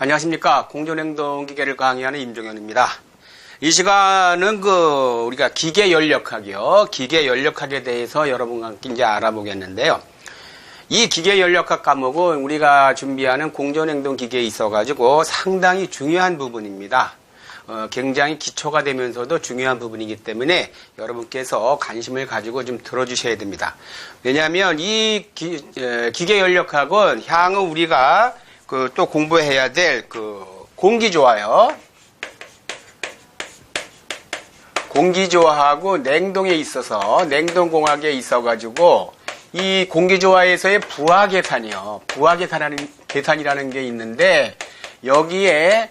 안녕하십니까. 공존행동기계를 강의하는 임종현입니다. 이 시간은 우리가 기계연력학이요. 기계연력학에 대해서 여러분과 함께 이제 알아보겠는데요. 이 기계연력학 과목은 우리가 준비하는 공존행동기계에 있어가지고 상당히 중요한 부분입니다. 굉장히 기초가 되면서도 중요한 부분이기 때문에 여러분께서 관심을 가지고 좀 들어주셔야 됩니다. 왜냐하면 이 기계연력학은 향후 우리가 또 공부해야 될 공기조화요. 공기조화하고 냉동에 있어서 냉동공학에 있어가지고 이 공기조화에서의 부하계산이요. 부하계산이라는 게 있는데 여기에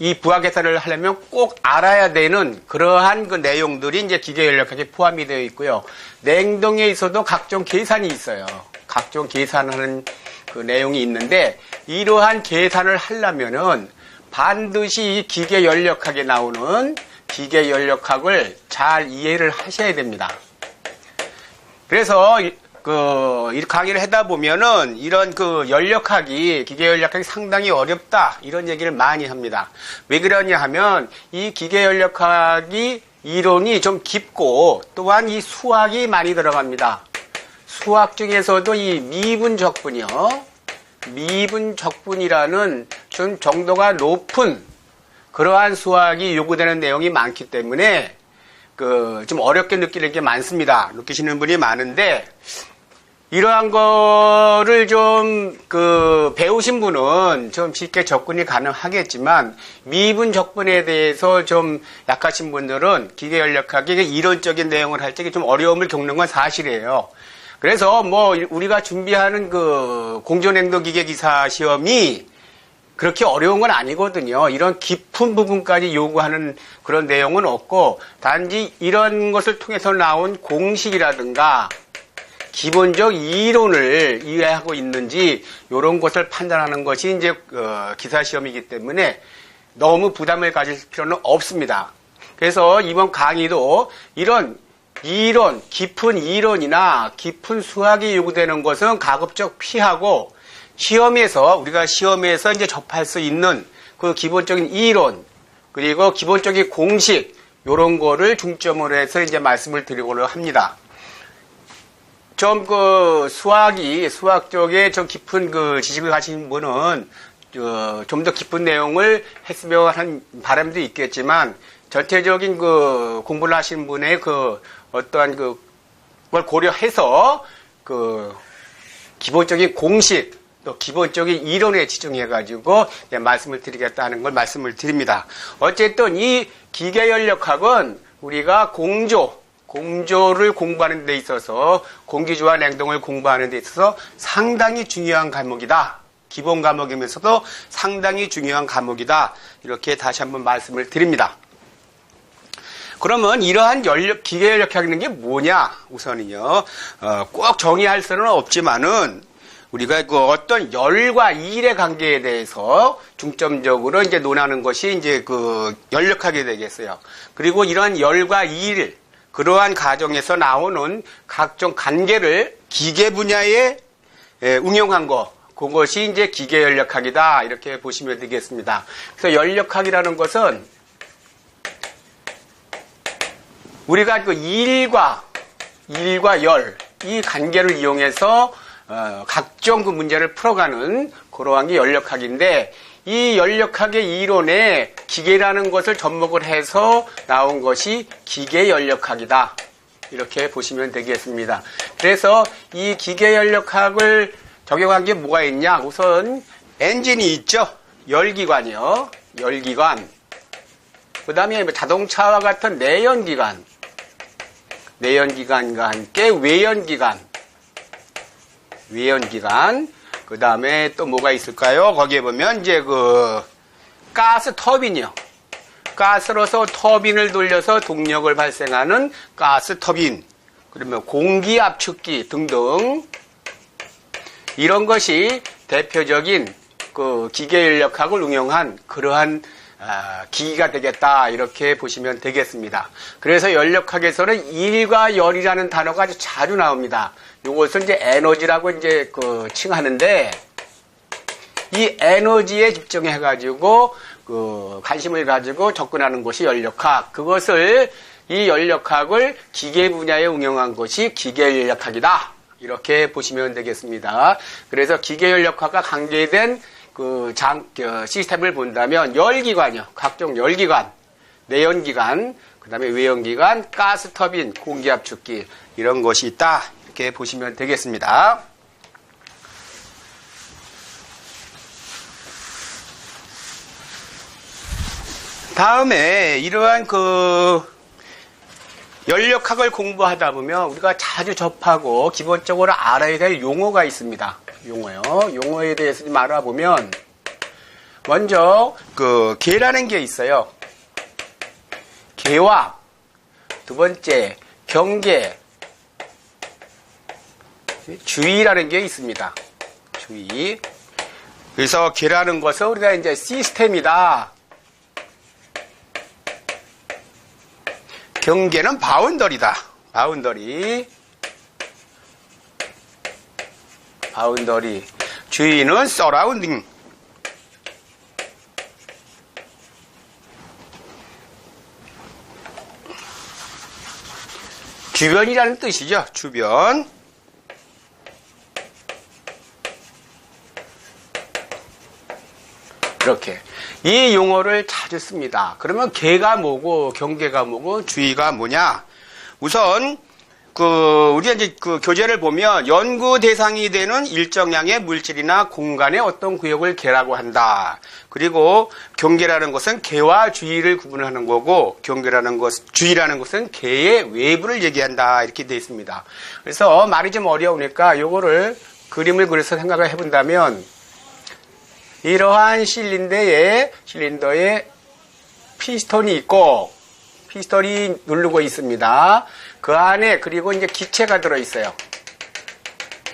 이 부하계산을 하려면 꼭 알아야 되는 그러한 내용들이 이제 기계연력학에 포함이 되어 있고요. 냉동에 있어도 각종 계산이 있어요. 각종 계산하는 내용이 있는데 이러한 계산을 하려면은 반드시 이 기계연력학에 나오는 기계연력학을 잘 이해를 하셔야 됩니다. 그래서 이 강의를 하다 보면은 이런 기계연력학이 상당히 어렵다 이런 얘기를 많이 합니다. 왜 그러냐 하면 이 기계연력학이 이론이 좀 깊고 또한 이 수학이 많이 들어갑니다. 수학 중에서도 이 미분적분이요. 미분적분이라는 좀 정도가 높은 그러한 수학이 요구되는 내용이 많기 때문에 좀 어렵게 느끼는 게 많습니다. 느끼시는 분이 많은데 이러한 거를 좀 배우신 분은 좀 쉽게 접근이 가능하겠지만 미분적분에 대해서 좀 약하신 분들은 기계연력학의 이론적인 내용을 할 때 좀 어려움을 겪는 건 사실이에요. 그래서 우리가 준비하는 공존행동기계기사 시험이 그렇게 어려운 건 아니거든요. 이런 깊은 부분까지 요구하는 그런 내용은 없고 단지 이런 것을 통해서 나온 공식이라든가 기본적 이론을 이해하고 있는지 이런 것을 판단하는 것이 이제 기사 시험이기 때문에 너무 부담을 가질 필요는 없습니다. 그래서 이번 강의도 이런 이론, 깊은 이론이나 깊은 수학이 요구되는 것은 가급적 피하고 우리가 시험에서 이제 접할 수 있는 기본적인 이론, 그리고 기본적인 공식, 요런 거를 중점으로 해서 이제 말씀을 드리고자 합니다. 좀 수학 쪽에 좀 깊은 지식을 가진 분은 좀 더 깊은 내용을 했으면 하는 바람도 있겠지만 전체적인 공부를 하신 분의 어떠한 걸 고려해서 기본적인 공식 또 기본적인 이론에 집중해가지고 말씀을 드리겠다는 걸 말씀을 드립니다. 어쨌든 이 기계연력학은 우리가 공조를 공부하는 데 있어서 공기조화 냉동을 공부하는 데 있어서 상당히 중요한 과목이다. 기본 과목이면서도 상당히 중요한 과목이다. 이렇게 다시 한번 말씀을 드립니다. 그러면 이러한 기계연력학이라는 게 뭐냐? 우선은요, 꼭 정의할 수는 없지만은 우리가 어떤 열과 일의 관계에 대해서 중점적으로 이제 논하는 것이 이제 연력학이 되겠어요. 그리고 이러한 열과 일, 그러한 과정에서 나오는 각종 관계를 기계 분야에 응용한 그것이 이제 기계연력학이다. 이렇게 보시면 되겠습니다. 그래서 연력학이라는 것은 우리가 일과 열, 이 관계를 이용해서 각종 문제를 풀어가는 그러한 게 연력학인데 이 연력학의 이론에 기계라는 것을 접목을 해서 나온 것이 기계연력학이다. 이렇게 보시면 되겠습니다. 그래서 이 기계연력학을 적용한 게 뭐가 있냐? 우선 엔진이 있죠. 열기관이요. 열기관. 그 다음에 자동차와 같은 내연기관과 함께 외연기관, 그 다음에 또 뭐가 있을까요? 거기에 보면 이제 가스 터빈이요. 가스로서 터빈을 돌려서 동력을 발생하는 가스 터빈, 그러면 공기 압축기 등등 이런 것이 대표적인 기계연력학을 응용한 그러한 기기가 되겠다 이렇게 보시면 되겠습니다. 그래서 연력학에서는 일과 열이라는 단어가 아주 자주 나옵니다. 이것은 이제 에너지라고 이제 칭하는데 이 에너지에 집중해가지고 그 관심을 가지고 접근하는 것이 연력학. 그것을 이 연력학을 기계 분야에 응용한 것이 기계연력학이다. 이렇게 보시면 되겠습니다. 그래서 기계연력학과 관계된 그 시스템을 본다면 열기관이요. 각종 열기관, 내연기관, 그 다음에 외연기관, 가스터빈, 공기압축기 이런 것이 있다. 이렇게 보시면 되겠습니다. 다음에 이러한 그 연력학을 공부하다 보면 우리가 자주 접하고 기본적으로 알아야 될 용어가 있습니다. 용어요. 용어에 대해서 좀 알아보면 먼저 그 계라는 게 있어요. 계와 두 번째 경계, 주의라는 게 있습니다. 주의. 그래서 계라는 것은 우리가 이제 시스템이다. 경계는 바운더리다. 바운더리. 주의는 서라운딩. 주변이라는 뜻이죠. 주변. 이렇게. 이 용어를 자주 씁니다. 그러면 계가 뭐고 경계가 뭐고 주의가 뭐냐? 우선 우리가 이제 그 교재를 보면 연구 대상이 되는 일정량의 물질이나 공간의 어떤 구역을 계라고 한다. 그리고 경계라는 것은 계와 주의를 구분하는 거고 주의라는 것은 계의 외부를 얘기한다. 이렇게 되어 있습니다. 그래서 말이 좀 어려우니까 요거를 그림을 그려서 생각을 해본다면 이러한 실린더에 피스톤이 있고 피스톤이 누르고 있습니다. 그 안에 그리고 이제 기체가 들어 있어요.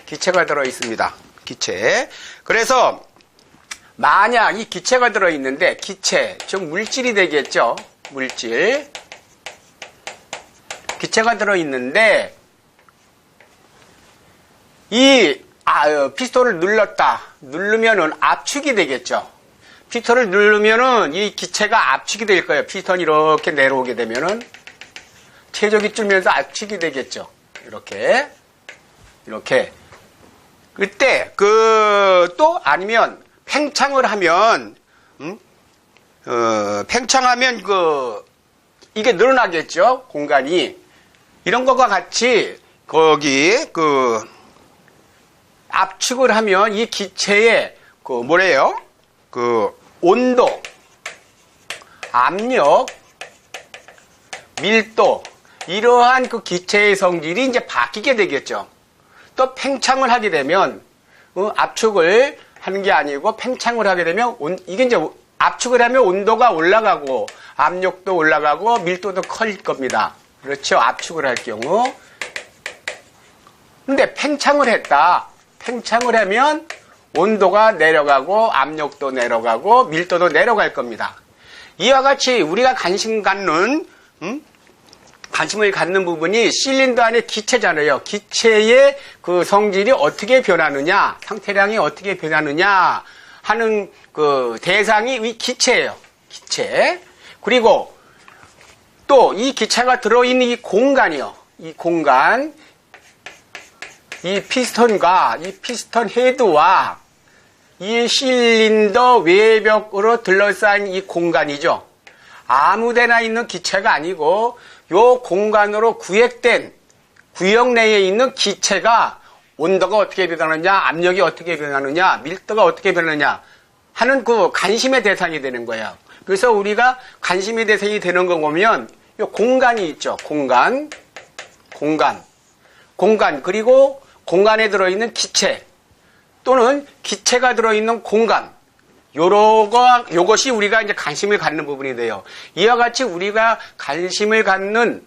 기체가 들어 있습니다. 기체. 그래서 만약 이 기체가 들어 있는데 기체 즉 물질이 되겠죠. 물질. 기체가 들어 있는데 이 피스톤을 누르면은 압축이 되겠죠. 피스톤을 누르면은 이 기체가 압축이 될 거예요. 피스톤이 이렇게 내려오게 되면은 체적이 줄면서 압축이 되겠죠. 이렇게. 그때 또 아니면 팽창을 하면 이게 늘어나겠죠. 공간이. 이런 것과 같이 거기 압축을 하면 이 기체의 온도, 압력, 밀도 이러한 그 기체의 성질이 이제 바뀌게 되겠죠. 또 팽창을 하게 되면 압축을 하는 게 아니고 팽창을 하게 되면 이게 이제 압축을 하면 온도가 올라가고 압력도 올라가고 밀도도 커질 겁니다. 그렇죠. 압축을 할 경우. 근데 팽창을 하면 온도가 내려가고 압력도 내려가고 밀도도 내려갈 겁니다. 이와 같이 우리가 관심을 갖는 부분이 실린더 안의 기체잖아요. 기체의 그 성질이 어떻게 변하느냐, 상태량이 어떻게 변하느냐 하는 그 대상이 이 기체예요. 기체. 그리고 또 이 기체가 들어있는 이 공간이요. 이 공간. 이 피스톤과 이 피스톤 헤드와 이 실린더 외벽으로 둘러싸인 이 공간이죠. 아무데나 있는 기체가 아니고 요 공간으로 구획된 구역 내에 있는 기체가 온도가 어떻게 변하느냐, 압력이 어떻게 변하느냐, 밀도가 어떻게 변하느냐 하는 그 관심의 대상이 되는 거예요. 그래서 우리가 관심의 대상이 되는 거 보면 요 공간이 있죠. 공간 그리고 공간에 들어있는 기체 또는 기체가 들어있는 공간 요것이 우리가 이제 관심을 갖는 부분이 돼요. 이와 같이 우리가 관심을 갖는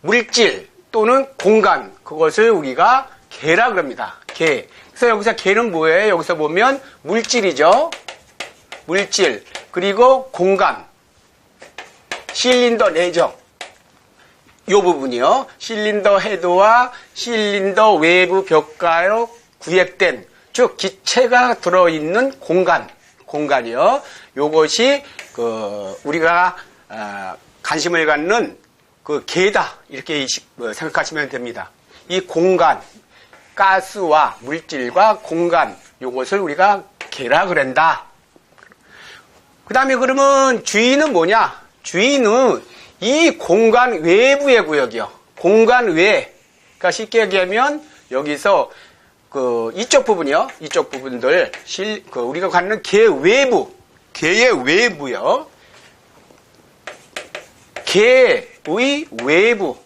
물질 또는 공간 그것을 우리가 계라 그럽니다. 계. 그래서 여기서 계는 뭐예요? 여기서 보면 물질이죠. 물질 그리고 공간 실린더 내정 요 부분이요. 실린더 헤드와 실린더 외부 벽가로 구획된 즉 기체가 들어있는 공간이요. 요것이 우리가 관심을 갖는 개다 이렇게 생각하시면 됩니다. 이 공간, 가스와 물질과 공간, 요것을 우리가 개라 그런다. 그 다음에 그러면 주위는 뭐냐? 주위는 이 공간 외부의 구역이요. 공간 외. 그러니까 쉽게 얘기하면 여기서 이쪽 부분이요. 이쪽 부분들 우리가 갖는 개 외부, 개의 외부요. 개의 외부.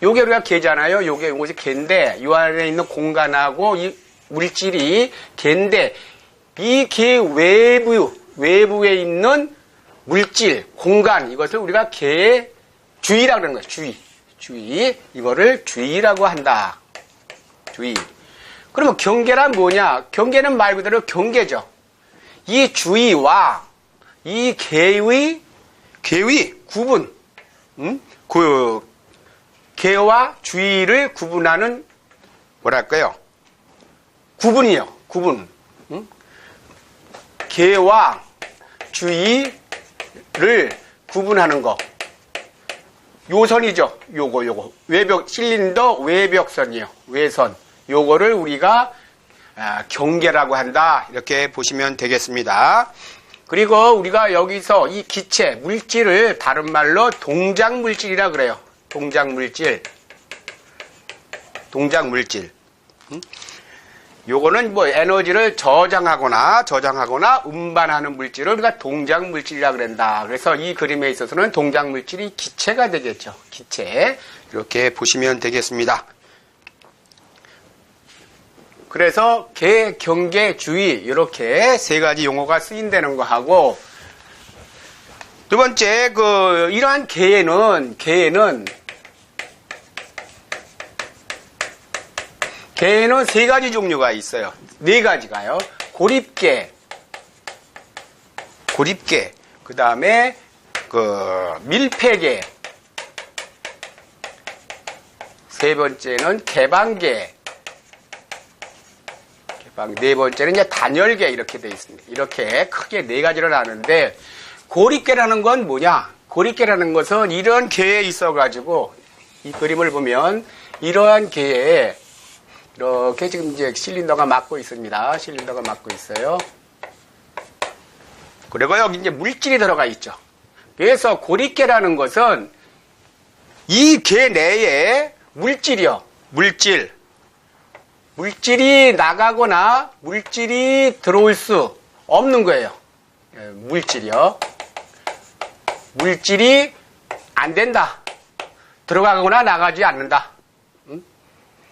요게 우리가 개잖아요. 요것이 개인데 이 안에 있는 공간하고 이 물질이 개인데 이 개 외부에 있는 물질, 공간 이것을 우리가 개의 주위라고 하는 거예요. 주위. 이거를 주위라고 한다. 주위. 그러면 경계란 뭐냐? 경계는 말 그대로 경계죠. 이 주위와 이 개의 구분. 개와 주위를 구분하는 뭐랄까요? 구분이요. 구분. 개와 주위를 구분하는 거. 요선이죠. 요거. 외벽, 실린더 외벽선이요. 외선. 요거를 우리가 경계라고 한다. 이렇게 보시면 되겠습니다. 그리고 우리가 여기서 이 기체, 물질을 다른 말로 동작물질이라 그래요. 동작물질. 요거는 에너지를 저장하거나 운반하는 물질을 우리가 동작물질이라 그런다. 그래서 이 그림에 있어서는 동작물질이 기체가 되겠죠. 기체. 이렇게 보시면 되겠습니다. 그래서 개, 경계, 주위 이렇게 세 가지 용어가 쓰인다는 거 하고 두 번째 이러한 개에는 세 가지 종류가 있어요. 네 가지가요. 고립계, 그 다음에 밀폐계, 세 번째는 개방계, 네 번째는 이제 단열계 이렇게 되어 있습니다. 이렇게 크게 네 가지로 나누는데 고립계라는 건 뭐냐? 고립계라는 것은 이런 개에 있어가지고 이 그림을 보면 이러한 개에 이렇게 지금 이제 실린더가 막고 있습니다. 실린더가 막고 있어요. 그리고 여기 이제 물질이 들어가 있죠. 그래서 고립계라는 것은 이 개 내에 물질이요. 물질이 나가거나 물질이 들어올 수 없는 거예요. 물질이요. 물질이 안 된다. 들어가거나 나가지 않는다.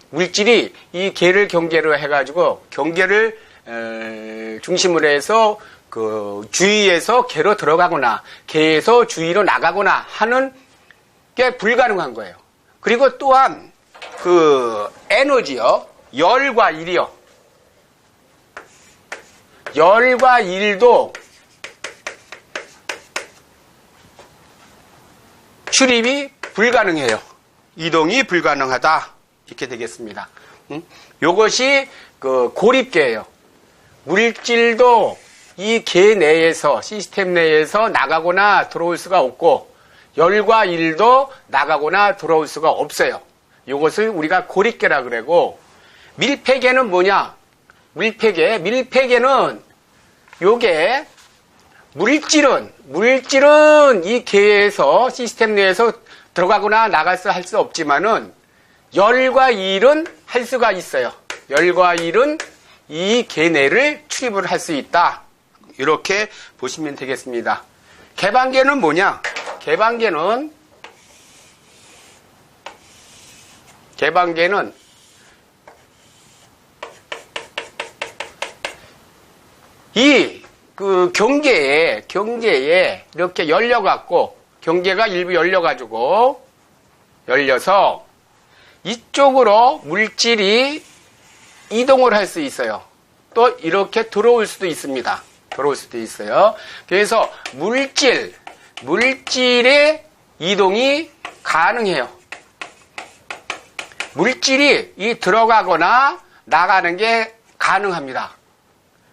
물질이 이 개를 경계로 해가지고 경계를 중심으로 해서 주위에서 개로 들어가거나 개에서 주위로 나가거나 하는 게 불가능한 거예요. 그리고 또한 에너지요. 열과 일이요. 열과 일도 출입이 불가능해요. 이동이 불가능하다. 이렇게 되겠습니다. 요것이 고립계예요. 물질도 이 개 내에서, 시스템 내에서 나가거나 들어올 수가 없고, 열과 일도 나가거나 들어올 수가 없어요. 요것을 우리가 고립계라 그러고, 밀폐계는 뭐냐? 밀폐계는 요게 물질은 이 개에서 시스템 내에서 들어가거나 나갈 수 할 수 없지만은 열과 일은 할 수가 있어요. 열과 일은 이 개 내를 출입을 할 수 있다. 이렇게 보시면 되겠습니다. 개방계는 뭐냐? 개방계는 이 경계에 이렇게 열려갖고 경계가 일부 열려서 이쪽으로 물질이 이동을 할 수 있어요. 또 이렇게 들어올 수도 있습니다. 그래서 물질의 이동이 가능해요. 물질이 들어가거나 나가는 게 가능합니다.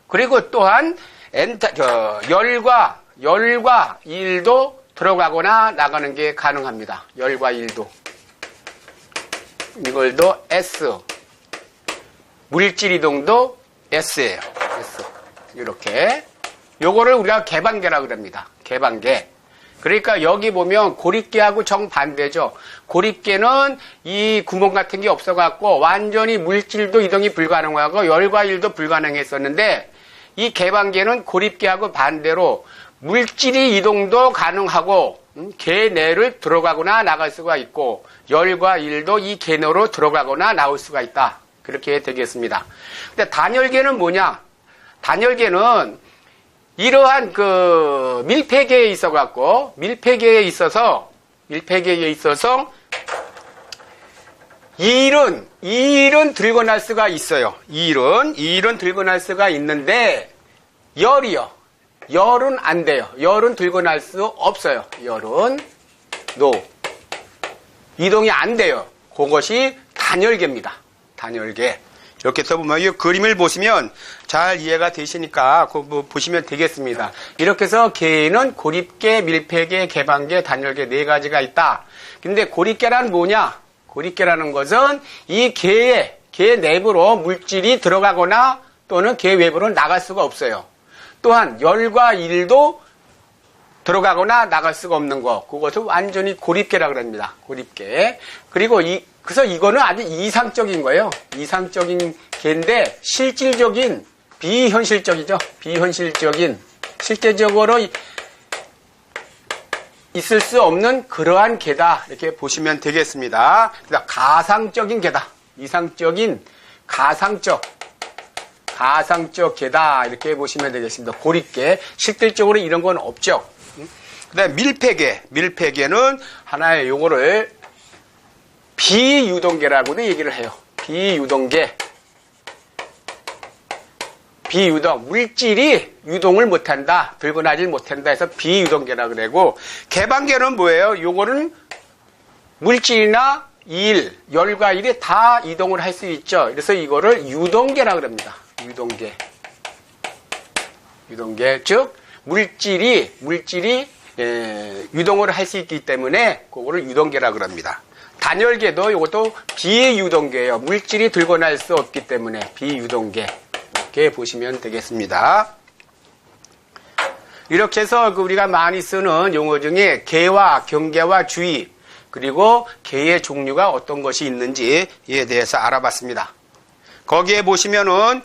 그리고 또한 열과 일도 들어가거나 나가는 게 가능합니다. 열과 일도. 이걸도 S. 물질 이동도 S예요. S. 이렇게. 요거를 우리가 개방계라고 그럽니다. 개방계. 그러니까 여기 보면 고립계하고 정반대죠. 고립계는 이 구멍 같은 게 없어갖고 완전히 물질도 이동이 불가능하고 열과 일도 불가능했었는데 이 개방계는 고립계하고 반대로 물질이 이동도 가능하고 계 내를 들어가거나 나갈 수가 있고 열과 일도 이 계 내로 들어가거나 나올 수가 있다. 그렇게 되겠습니다. 근데 단열계는 뭐냐? 단열계는 이러한 그 밀폐계에 있어갖고 밀폐계에 있어서 일은 들고 날 수가 있어요. 일은 들고 날 수가 있는데 열은 안 돼요. 열은 들고 날 수 없어요. 열은 이동이 안 돼요. 그것이 단열계입니다. 단열계. 이렇게 써보면 이 그림을 보시면 잘 이해가 되시니까 그거 보시면 되겠습니다. 이렇게 해서 계는 고립계, 밀폐계, 개방계, 단열계 네 가지가 있다. 근데 고립계란 뭐냐? 고립계라는 것은 이 계 내부로 물질이 들어가거나 또는 계 외부로 나갈 수가 없어요. 또한 열과 일도 들어가거나 나갈 수가 없는 거. 그것을 완전히 고립계라고 합니다. 고립계. 그리고 그래서 이거는 아주 이상적인 거예요. 이상적인 계인데 실질적인 비현실적이죠. 비현실적인 실제적으로 있을 수 없는 그러한 계다. 이렇게 보시면 되겠습니다. 그러니까 가상적인 계다. 이상적인 가상적 계다. 이렇게 보시면 되겠습니다. 고립계. 실질적으로 이런 건 없죠. 그다음에 밀폐계는 하나의 요거를 비유동계라고도 얘기를 해요. 비유동. 물질이 유동을 못한다. 들고 나질 못한다 해서 비유동계라고 그러고, 개방계는 뭐예요? 요거는 물질이나 열과 일이 다 이동을 할 수 있죠. 그래서 이거를 유동계라고 합니다. 유동계. 즉, 물질이 유동을 할 수 있기 때문에 그거를 유동계라고 합니다. 단열계도 이것도 비유동계예요. 물질이 들고 날 수 없기 때문에 비유동계. 이렇게 보시면 되겠습니다. 이렇게 해서 우리가 많이 쓰는 용어 중에 계와 경계와 주의 그리고 계의 종류가 어떤 것이 있는지에 대해서 알아봤습니다. 거기에 보시면은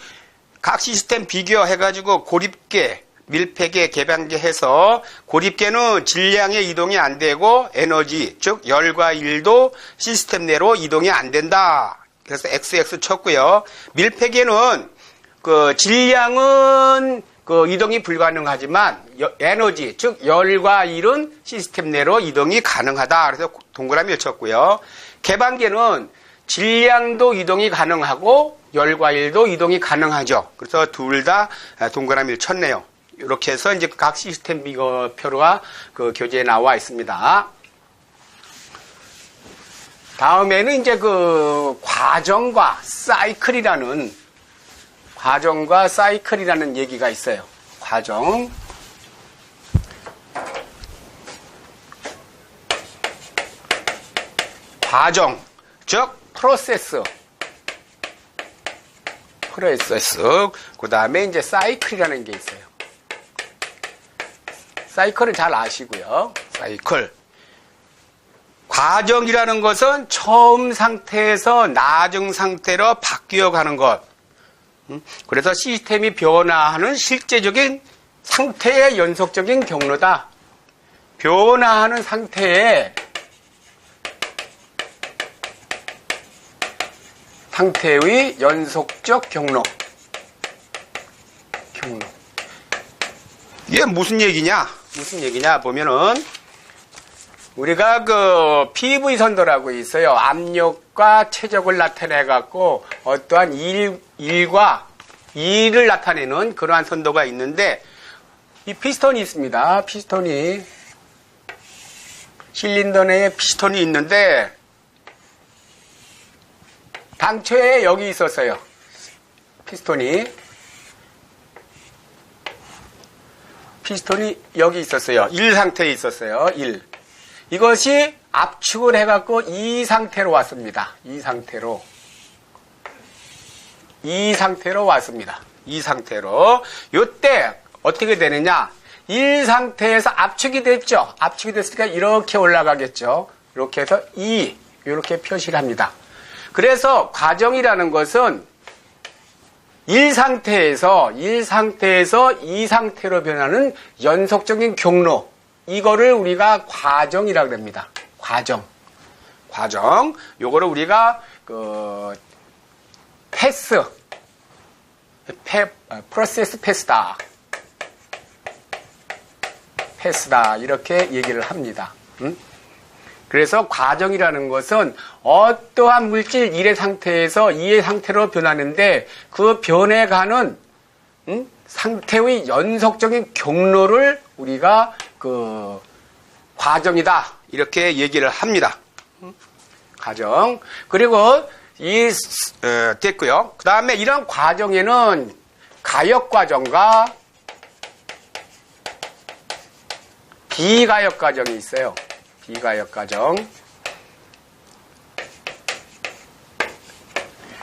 각 시스템 비교해가지고 고립계, 밀폐계, 개방계 해서 고립계는 질량의 이동이 안 되고 에너지, 즉 열과 일도 시스템 내로 이동이 안 된다. 그래서 XX 쳤고요. 밀폐계는 그 질량은 그 이동이 불가능하지만 에너지, 즉 열과 일은 시스템 내로 이동이 가능하다. 그래서 동그라미를 쳤고요. 개방계는 질량도 이동이 가능하고 열과 일도 이동이 가능하죠. 그래서 둘 다 동그라미를 쳤네요. 이렇게 해서 이제 각 시스템 비교표가 그 교재에 나와 있습니다. 다음에는 이제 그 과정과 사이클이라는 얘기가 있어요. 과정, 즉 프로세스. 그 다음에 이제 사이클이라는 게 있어요. 사이클은 잘 아시고요. 사이클. 과정이라는 것은 처음 상태에서 나중 상태로 바뀌어가는 것. 그래서 시스템이 변화하는 실제적인 상태의 연속적인 경로다. 변화하는 상태의 연속적 경로. 이게 무슨 얘기냐 보면은 우리가 그 PV 선도라고 있어요. 압력과 최적을 나타내 갖고 어떠한 일과 일을 나타내는 그러한 선도가 있는데 이 피스톤이 있습니다. 실린더 내에 피스톤이 있는데 당초에 여기 있었어요. 피스톤이 여기 있었어요. 1 상태에 있었어요. 1. 이것이 압축을 해갖고 이 상태로 왔습니다. 이 상태로 왔습니다. 이 상태로. 요때 어떻게 되느냐? 1 상태에서 압축이 됐죠. 압축이 됐으니까 이렇게 올라가겠죠. 이렇게 해서 2 이렇게 표시를 합니다. 그래서 과정이라는 것은 1 상태에서 2 상태로 변하는 연속적인 경로, 이거를 우리가 과정이라고 합니다. 과정. 요거를 우리가 프로세스 패스다 이렇게 얘기를 합니다. 그래서 과정이라는 것은 어떠한 물질 1의 상태에서 2의 상태로 변하는데 그 변해가는 상태의 연속적인 경로를 우리가 과정이다 이렇게 얘기를 합니다. 과정. 그리고 됐고요. 그 다음에 이런 과정에는 가역 과정과 비가역 과정이 있어요. 비가역 과정.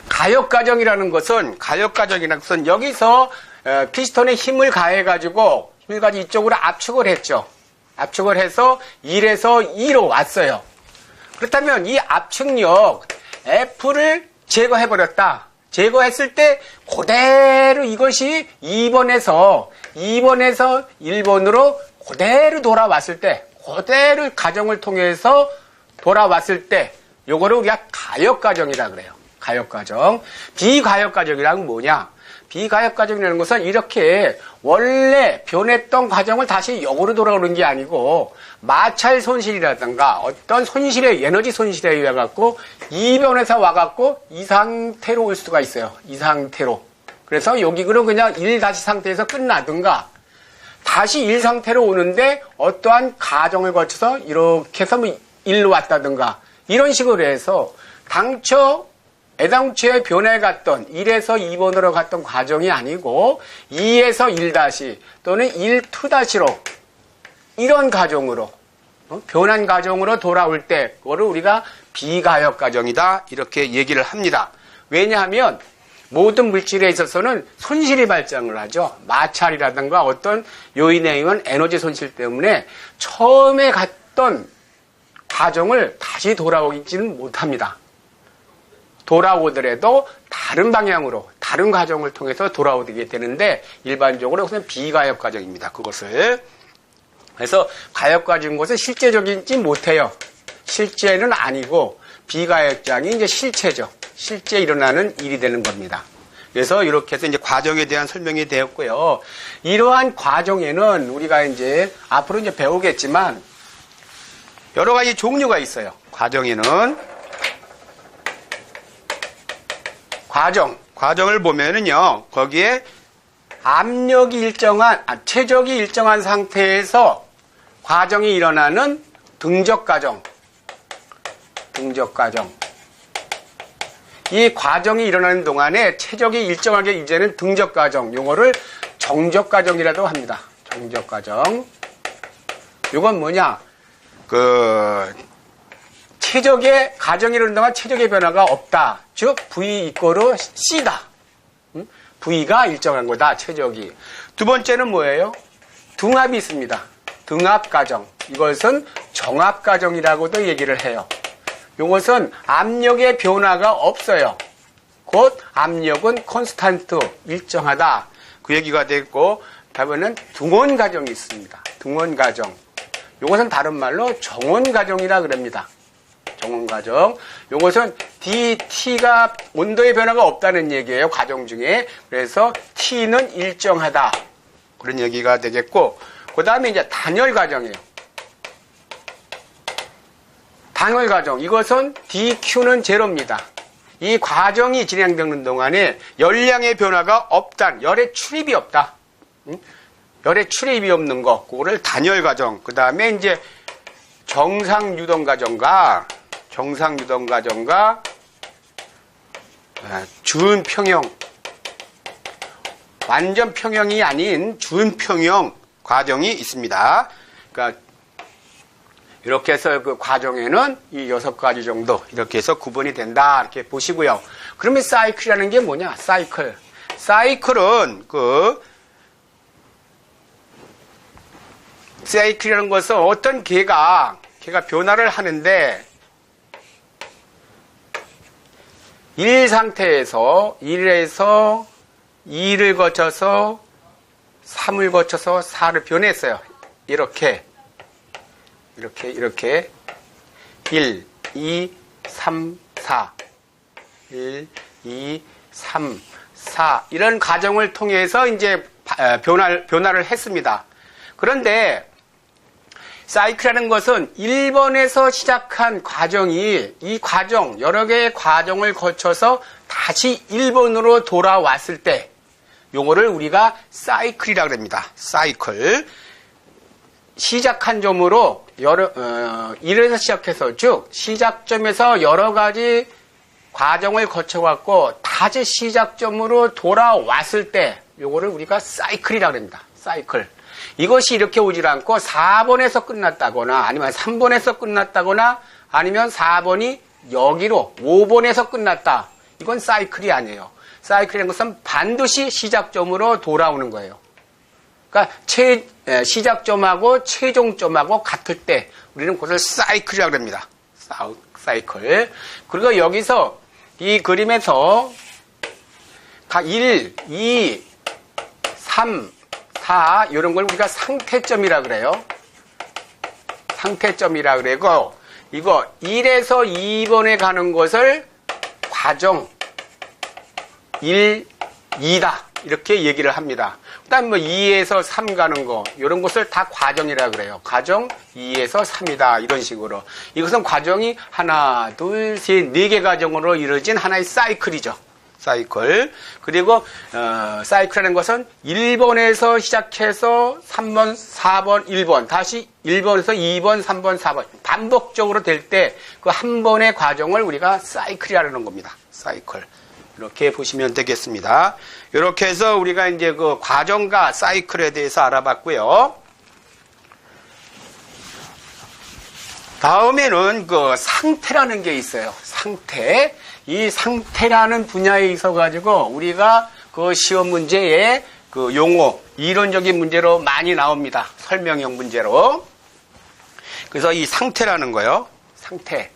가역 과정이라는 것은 여기서 피스톤에 힘을 가해가지고 이쪽으로 압축을 했죠. 압축을 해서 1에서 2로 왔어요. 그렇다면 이 압축력 F를 제거해버렸다. 제거했을 때 그대로 이것이 2번에서 1번으로 그대로 돌아왔을 때, 그대로 과정을 통해서 돌아왔을 때 요거를 우리가 가역과정이라 그래요. 가역과정. 비가역과정이란 뭐냐? 비가역과정이라는 것은 이렇게 원래 변했던 과정을 다시 역으로 돌아오는 게 아니고 마찰 손실이라든가 어떤 손실의 에너지 손실에 의해 갖고 이변에서 와갖고 이 상태로 올 수가 있어요. 이 상태로. 그래서 여기는 그냥 1 상태에서 끝나든가 다시 1 상태로 오는데 어떠한 과정을 거쳐서 이렇게 해서 1로 왔다든가 이런 식으로 해서 애당초에 변해갔던 1에서 2번으로 갔던 과정이 아니고 2에서 1- 또는 1-2-로 이런 과정으로 변한 과정으로 돌아올 때 그거를 우리가 비가역 과정이다 이렇게 얘기를 합니다. 왜냐하면 모든 물질에 있어서는 손실이 발생을 하죠. 마찰이라든가 어떤 요인에 의한 에너지 손실 때문에 처음에 갔던 과정을 다시 돌아오지는 못합니다. 돌아오더라도 다른 방향으로 다른 과정을 통해서 돌아오게 되는데 일반적으로 그것은 비가역 과정입니다. 그것을. 그래서 가역 과정인 것은 실제적이지 못해요. 실제는 아니고 비가역장이 이제 실체죠. 실제 일어나는 일이 되는 겁니다. 그래서 이렇게 해서 이제 과정에 대한 설명이 되었고요. 이러한 과정에는 우리가 이제 앞으로 이제 배우겠지만 여러 가지 종류가 있어요. 과정에는 과정을 보면은요, 거기에 압력이 최적이 일정한 상태에서 과정이 일어나는 등적 과정. 이 과정이 일어나는 동안에 최적이 일정하게 이제는 등적 과정, 요거를 정적 과정이라도 합니다. 정적 과정. 요건 뭐냐? 최적의 과정이 일어나는 동안 최적의 변화가 없다. 즉 V = C다. V가 일정한 거다. 최적이. 두 번째는 뭐예요? 등압이 있습니다. 등압 과정. 이것은 정압 과정이라고도 얘기를 해요. 이것은 압력의 변화가 없어요. 곧 압력은 콘스탄트, 일정하다. 그 얘기가 됐고, 다음에는 등원 과정이 있습니다. 등원 과정. 이것은 다른 말로 정원 과정이라 그럽니다. 정원 과정. 이것은 dT가 온도의 변화가 없다는 얘기예요. 과정 중에. 그래서 T는 일정하다. 그런 얘기가 되겠고, 그 다음에 이제 단열 과정이에요. 단열 과정. 이것은 dQ는 제로입니다. 이 과정이 진행되는 동안에 열량의 변화가 없다. 열의 출입이 없다. 열의 출입이 없는 거. 그거를 단열 과정. 그 다음에 이제 정상유동 과정과 준평형 완전 평형이 아닌 준평형 과정이 있습니다. 그러니까 이렇게 해서 그 과정에는 이 6가지 정도 이렇게 해서 구분이 된다 이렇게 보시고요. 그러면 사이클이라는 게 뭐냐? 사이클은 사이클이라는 것은 어떤 개가 변화를 하는데 1 상태에서 1에서 2를 거쳐서 3을 거쳐서 4를 변했어요. 이렇게 1, 2, 3, 4 1, 2, 3, 4 이런 과정을 통해서 이제 변화를 했습니다. 그런데 사이클이라는 것은 1번에서 시작한 과정이 이 과정, 여러 개의 과정을 거쳐서 다시 1번으로 돌아왔을 때 요거를 우리가 사이클이라고 합니다. 사이클. 시작한 점으로 1에서 시작해서 쭉 시작점에서 여러 가지 과정을 거쳐갖고 다시 시작점으로 돌아왔을 때 요거를 우리가 사이클이라고 합니다. 사이클. 이것이 이렇게 오질 않고 4번에서 끝났다거나 아니면 3번에서 끝났다거나 아니면 4번이 여기로 5번에서 끝났다. 이건 사이클이 아니에요. 사이클이라는 것은 반드시 시작점으로 돌아오는 거예요. 그러니까 시작점하고 최종점하고 같을 때 우리는 그것을 사이클이라고 합니다. 사이클. 그리고 여기서 이 그림에서 1, 2, 3, 4 이런 걸 우리가 상태점이라 그래요. 상태점이라 그러고 이거 1에서 2번에 가는 것을 과정 1, 2다 이렇게 얘기를 합니다. 그다음 뭐 2에서 3 가는 거 이런 것을 다 과정이라 그래요. 과정 2에서 3이다 이런 식으로. 이것은 과정이 하나, 둘, 셋, 4개 과정으로 이루어진 하나의 사이클이죠. 사이클. 그리고 사이클이라는 것은 1번에서 시작해서 3번, 4번, 1번 다시 1번에서 2번, 3번, 4번 반복적으로 될 때 그 한 번의 과정을 우리가 사이클이라는 겁니다. 사이클. 이렇게 보시면 되겠습니다. 이렇게 해서 우리가 이제 그 과정과 사이클에 대해서 알아봤고요. 다음에는 그 상태라는 게 있어요. 상태. 이 상태라는 분야에 있어 가지고 우리가 그 시험 문제에 그 용어, 이론적인 문제로 많이 나옵니다. 설명형 문제로. 그래서 이 상태라는 거요. 상태.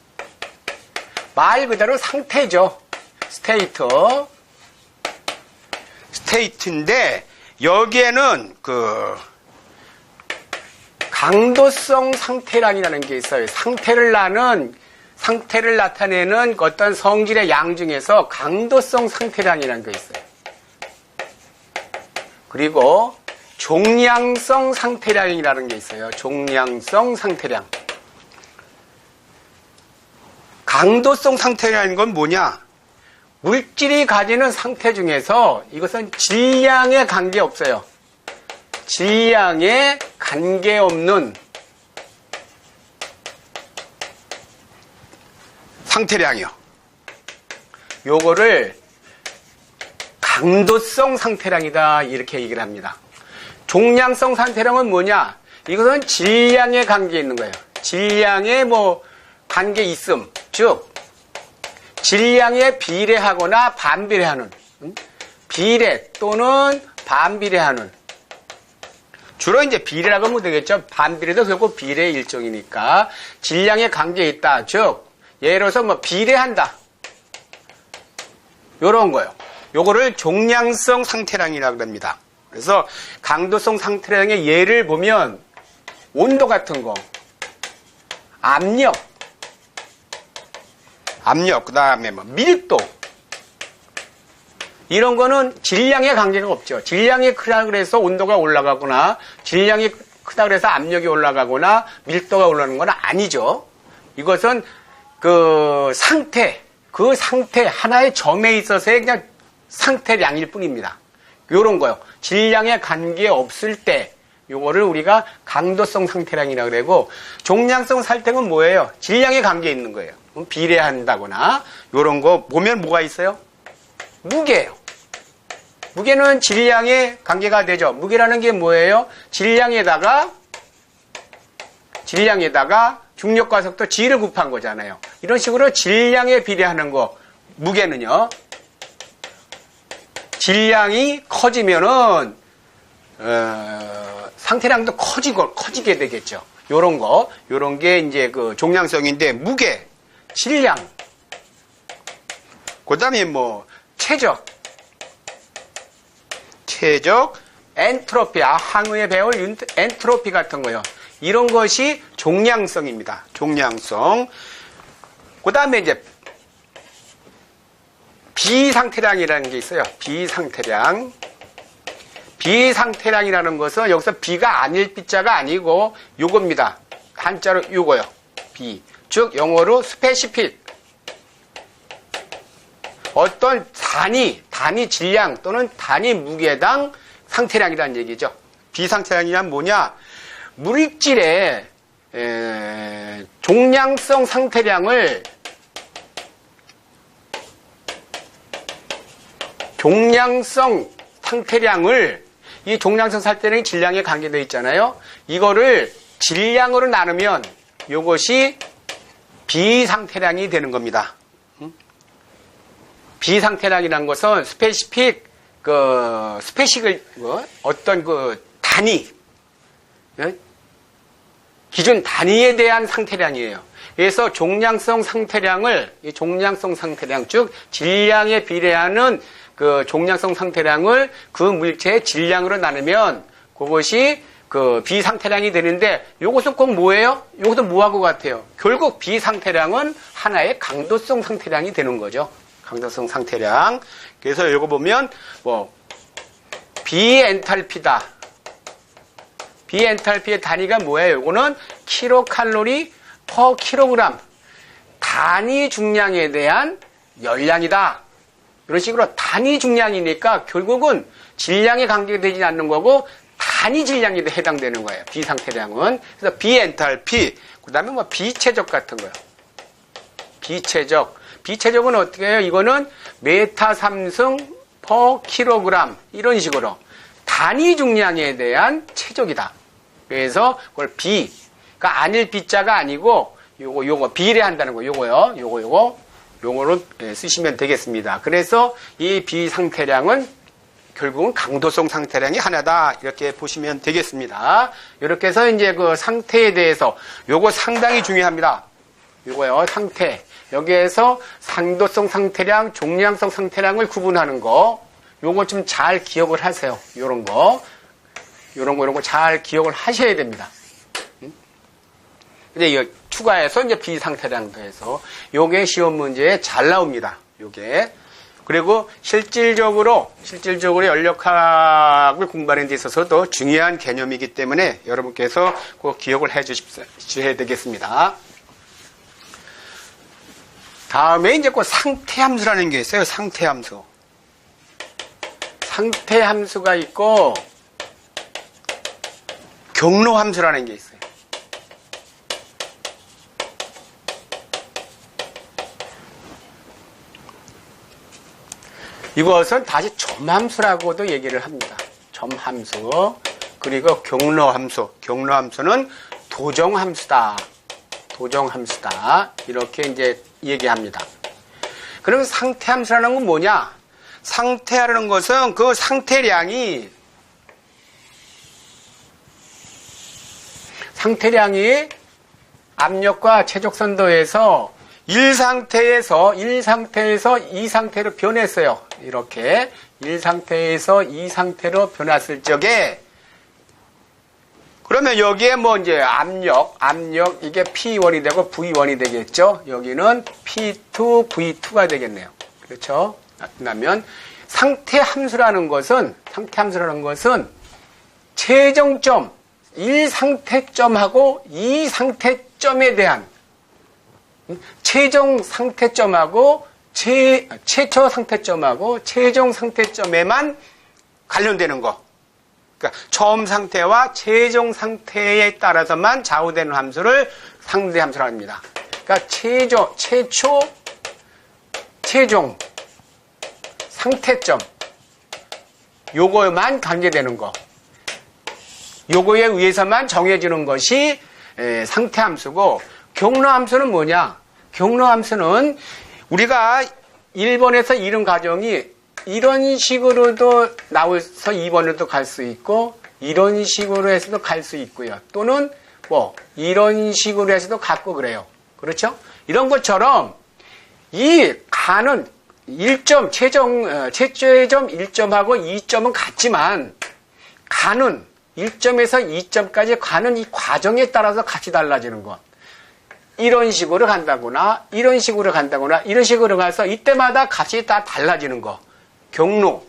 말 그대로 상태죠. 스테이트인데 여기에는 그 강도성 상태란이라는 게 있어요. 상태를 나타내는 어떤 성질의 양 중에서 강도성 상태량이라는 게 있어요. 그리고 종량성 상태량이라는 게 있어요. 종량성 상태량. 강도성 상태량인 건 뭐냐? 물질이 가지는 상태 중에서 이것은 질량에 관계없어요. 질량에 관계없는 상태량이요. 요거를 강도성 상태량이다 이렇게 얘기를 합니다. 종량성 상태량은 뭐냐? 이것은 질량에 관계 있는 거예요. 질량에 뭐 관계 있음. 즉 질량에 비례하거나 반비례하는 비례 또는 반비례하는 주로 이제 비례라고 하면 되겠죠. 반비례도 결국 비례의 일종이니까 질량에 관계 있다. 즉 예를 들어서 뭐 비례한다. 요런 거요. 요거를 종량성 상태량이라고 합니다. 그래서 강도성 상태량의 예를 보면 온도 같은 거, 압력, 그 다음에 뭐 밀도 이런 거는 질량에 관계가 없죠. 질량이 크다 그래서 온도가 올라가거나 질량이 크다 그래서 압력이 올라가거나 밀도가 올라가는 건 아니죠. 이것은 그 상태 하나의 점에 있어서의 그냥 상태량일 뿐입니다. 요런 거요. 질량에 관계 없을 때 요거를 우리가 강도성 상태량이라고 그러고 종량성 상태는 뭐예요? 질량에 관계 있는 거예요. 비례한다거나 요런 거 보면 뭐가 있어요? 무게예요. 무게는 질량에 관계가 되죠. 무게라는 게 뭐예요? 질량에다가 중력과 속도 g를 곱한 거잖아요. 이런 식으로 질량에 비례하는 거. 무게는요. 질량이 커지면은 상태량도 커지게 되겠죠. 요런 게 이제 그 종량성인데, 무게, 질량, 그 다음에 뭐 최적, 엔트로피, 항우에 배울 엔트로피 같은 거요. 이런 것이 종량성입니다. 종량성. 그 다음에 이제 비상태량이라는 게 있어요. 비상태량이라는 것은 여기서 비가 아닐 비자가 아니고 요겁니다. 한자로 요거요. 비. 즉 영어로 스페시픽. 어떤 단위 질량 또는 단위 무게당 상태량이라는 얘기죠. 비상태량이란 뭐냐? 물질의 종량성 상태량을 이 종량성 상태량이 질량에 관계되어 있잖아요. 이거를 질량으로 나누면 이것이 비상태량이 되는 겁니다. 비상태량이라는 것은 스페시픽을 어떤 그 단위, 기준 단위에 대한 상태량이에요. 그래서 종량성 상태량, 즉 질량에 비례하는 그 종량성 상태량을 그 물체의 질량으로 나누면 그것이 그 비상태량이 되는데, 요것은 꼭 뭐예요? 요것은 뭐하고 같아요? 결국 비상태량은 하나의 강도성 상태량이 되는 거죠. 강도성 상태량. 그래서 요거 보면 비엔탈피다. 비엔탈피의 단위가 뭐예요? 요거는 킬로칼로리 퍼 킬로그램. 단위 중량에 대한 열량이다. 이런 식으로 단위 중량이니까 결국은 질량에 관계되지 않는 거고 단위 질량에 해당되는 거예요. 비상태량은. 그래서 비엔탈피, 그 다음에 비체적 같은 거예요. 비체적은 어떻게 해요? 이거는 메타 삼승 퍼 킬로그램. 이런 식으로 단위 중량에 대한 체적이다. 그래서 그걸 그러니까 아닐 비자가 아니고 요거 비례한다는 거. 요거로 쓰시면 되겠습니다. 그래서 이 비상태량은 결국은 강도성 상태량이 하나다. 이렇게 보시면 되겠습니다. 이렇게 해서 이제 그 상태에 대해서 요거 상당히 중요합니다. 요거요, 상태. 여기에서 상도성 상태량, 종량성 상태량을 구분하는 거. 요거 좀 잘 기억을 하세요. 요런 거 잘 기억을 하셔야 됩니다. 근데 이거 추가해서 이제 비상태량도 해서 요게 시험 문제에 잘 나옵니다. 요게. 그리고 실질적으로 연력학을 공부하는 데 있어서도 중요한 개념이기 때문에 여러분께서 꼭 기억을 해 주셔야 되겠습니다. 다음에 이제 그 상태함수라는 게 있어요. 상태함수. 상태함수가 있고 경로함수라는 게 있어요. 이것은 다시 점함수라고도 얘기를 합니다. 점함수. 그리고 경로함수. 경로함수는 도정함수다. 이렇게 이제 얘기합니다. 그럼 상태함수라는 건 뭐냐? 상태라는 것은 그 상태량이 압력과 최적선도에서 1상태에서 2상태로 변했어요. 이렇게 1상태에서 2상태로 변했을 적에 그러면 여기에 뭐 이제 압력 이게 P1이 되고 V1이 되겠죠. 여기는 P2, V2가 되겠네요. 그렇죠? 그러면 상태함수라는 것은 최종점 1상태점하고 2상태점에 대한 최종 상태점하고 최초 상태점하고 최종 상태점에만 관련되는 거. 그러니까 처음 상태와 최종 상태에 따라서만 좌우되는 함수를 상대함수라고 합니다. 그러니까 최종 상태점 요거만 관계되는 거. 요거에 의해서만 정해지는 것이 상태함수고, 경로함수는 뭐냐? 경로함수는 우리가 1번에서 이런 과정이 이런 식으로도 나와서 2번으로도 갈 수 있고, 이런 식으로 해서도 갈 수 있고요. 또는 뭐 이런 식으로 해서도 갖고 그래요. 그렇죠? 이런 것처럼 이 가는 1점, 최점 1점하고 2점은 같지만 가는 1점에서 2점까지 가는 이 과정에 따라서 값이 달라지는 것. 이런 식으로 간다거나 이런 식으로 간다거나 이런 식으로 가서 이때마다 값이 다 달라지는 거. 경로.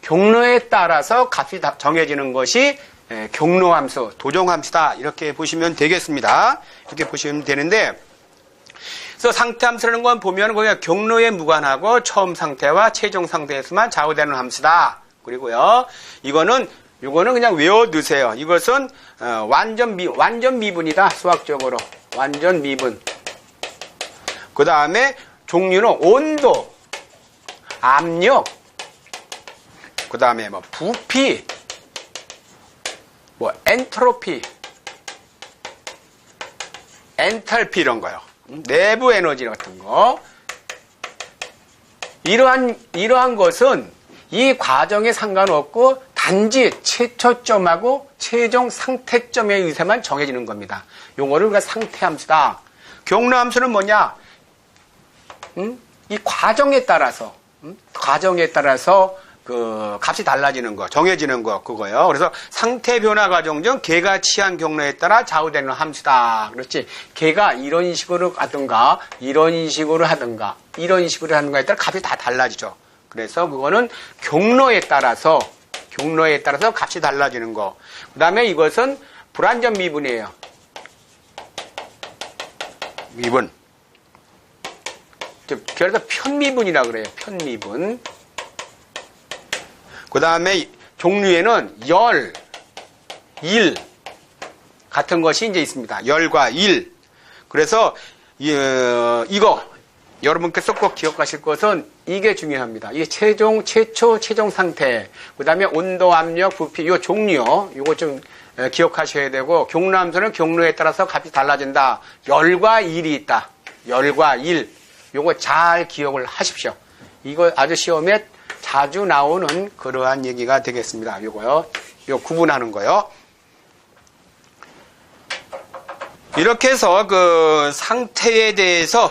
경로에 따라서 값이 다 정해지는 것이 경로함수, 도정함수다. 이렇게 보시면 되겠습니다. 이렇게 보시면 되는데, 그래서 상태함수라는 건 보면 그냥 경로에 무관하고 처음 상태와 최종 상태에서만 좌우되는 함수다. 그리고요, 요거는 그냥 외워두세요. 이것은 완전 미분이다. 수학적으로 완전 미분. 그 다음에 종류는 온도, 압력, 그 다음에 뭐 부피, 뭐 엔트로피, 엔탈피 이런 거요. 내부 에너지 같은 거. 이러한 것은 이 과정에 상관없고 단지 최초점하고 최종 상태점에 의해서만 정해지는 겁니다. 용어를 우리가 상태함수다. 경로함수는 뭐냐? 이 과정에 따라서 그 값이 달라지는 거, 정해지는 거, 그거요. 그래서 상태 변화 과정 중 개가 취한 경로에 따라 좌우되는 함수다. 그렇지? 개가 이런 식으로 하든가, 이런 식으로 하든가, 이런 식으로 하는가에 따라 값이 다 달라지죠. 그래서 그거는 경로에 따라서 값이 달라지는 거. 그 다음에 이것은 불완전 미분이에요. 미분. 그래서 편미분이라 그래요. 편미분. 그 다음에 종류에는 열, 일 같은 것이 이제 있습니다. 열과 일. 그래서 이거 여러분께서 꼭 기억하실 것은 이게 중요합니다. 이게 최초, 최종 상태. 그 다음에 온도, 압력, 부피, 요 종류, 요거 좀 기억하셔야 되고, 경로함수는 경로에 따라서 값이 달라진다. 열과 일이 있다. 열과 일. 요거 잘 기억을 하십시오. 이거 아주 시험에 자주 나오는 그러한 얘기가 되겠습니다. 요거요. 요 구분하는 거요. 이렇게 해서 그 상태에 대해서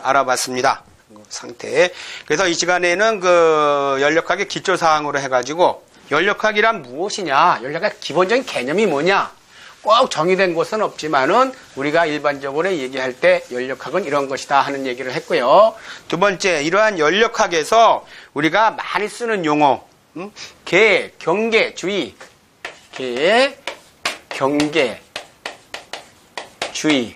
알아봤습니다. 상태. 그래서 이 시간에는 그 연력학의 기초사항으로 해가지고 연력학이란 무엇이냐? 연력학 기본적인 개념이 뭐냐? 꼭 정의된 것은 없지만은 우리가 일반적으로 얘기할 때 연력학은 이런 것이다 하는 얘기를 했고요. 두 번째, 이러한 연력학에서 우리가 많이 쓰는 용어, 개, 경계, 주의. 개, 경계, 주의.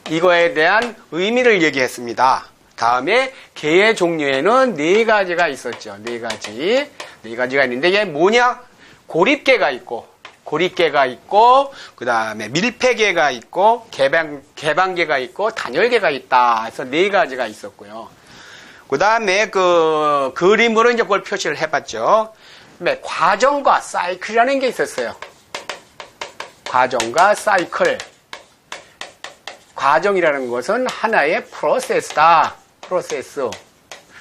이거에 대한 의미를 얘기했습니다. 다음에 개의 종류에는 4가지가 있었죠. 4가지. 4가지가 있는데 이게 뭐냐? 고립개가 있고, 그 다음에 밀폐개가 있고, 개방개가 있고, 단열개가 있다. 그래서 4가지가 있었고요. 그 다음에 그 그림으로 이제 그걸 표시를 해봤죠. 그다음에 과정과 사이클이라는 게 있었어요. 과정과 사이클. 과정이라는 것은 하나의 프로세스다. 프로세스.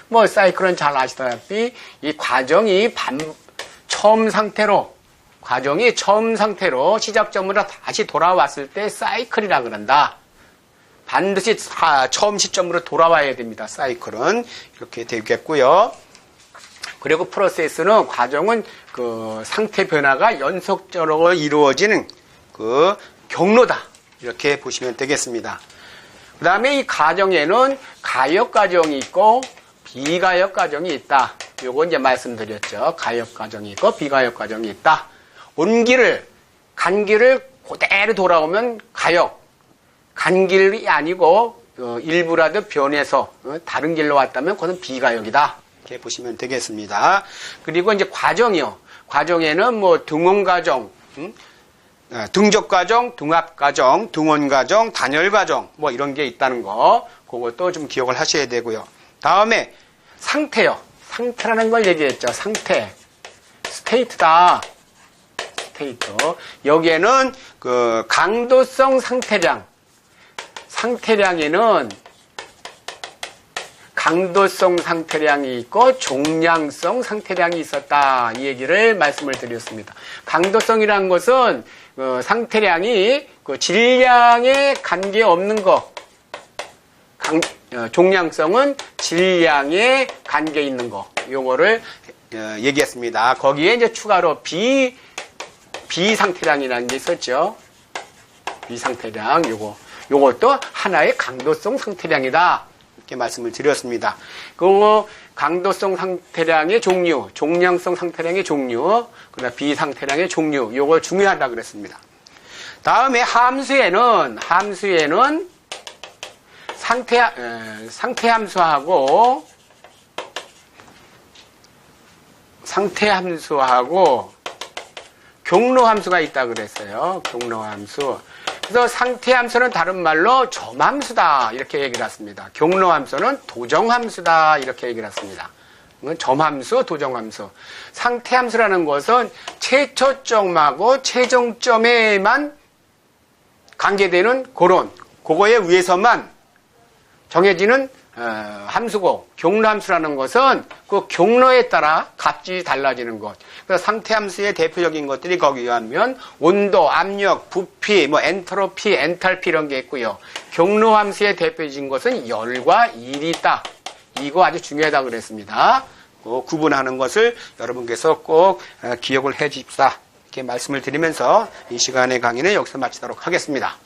뭐 사이클은 잘 아시다시피 이 과정이 처음 상태로 시작점으로 다시 돌아왔을 때 사이클이라 그런다. 반드시 처음 시점으로 돌아와야 됩니다. 사이클은 이렇게 되겠고요. 그리고 프로세스는 과정은 그 상태 변화가 연속적으로 이루어지는 그 경로다. 이렇게 보시면 되겠습니다. 그 다음에 이 과정에는 가역 과정이 있고 비가역 과정이 있다. 요거 이제 말씀드렸죠. 가역 과정이 있고 비가역 과정이 있다. 간 길을 그대로 돌아오면 가역. 간 길이 아니고 일부라도 변해서 다른 길로 왔다면 그것은 비가역이다. 이렇게 보시면 되겠습니다. 그리고 이제 과정이요. 과정에는 뭐 등원 과정, 등적 과정, 등합 과정, 등원 과정, 단열 과정 뭐 이런 게 있다는 거 그것도 좀 기억을 하셔야 되고요. 다음에 상태요. 상태라는 걸 얘기했죠. 상태. 스테이트다. 스테이트. 여기에는 그 강도성 상태량. 상태량에는 강도성 상태량이 있고 종량성 상태량이 있었다. 이 얘기를 말씀을 드렸습니다. 강도성이라는 것은 상태량이 그 질량에 관계없는 것. 종량성은 질량에 관계 있는 거. 요거를 얘기했습니다. 거기에 이제 추가로 비상태량이라는 게 있었죠. 비상태량 요것도 하나의 강도성 상태량이다. 이렇게 말씀을 드렸습니다. 그 강도성 상태량의 종류, 종량성 상태량의 종류, 그다음 비상태량의 종류, 요거 중요하다 그랬습니다. 다음에 함수에는 상태 함수하고 경로 함수가 있다 그랬어요. 경로 함수. 그래서 상태 함수는 다른 말로 점함수다 이렇게 얘기를 했습니다. 경로 함수는 도정함수다 이렇게 얘기를 했습니다. 점함수, 도정함수. 상태 함수라는 것은 최초점하고 최종점에만 관계되는 그거에 의해서만 정해지는 함수고, 경로함수라는 것은 그 경로에 따라 값이 달라지는 것. 그래서 상태함수의 대표적인 것들이 거기에 하면 온도, 압력, 부피, 엔트로피, 엔탈피 이런 게 있고요. 경로함수의 대표적인 것은 열과 일이 있다. 이거 아주 중요하다 그랬습니다. 구분하는 것을 여러분께서 꼭 기억을 해 주십사. 이렇게 말씀을 드리면서 이 시간의 강의는 여기서 마치도록 하겠습니다.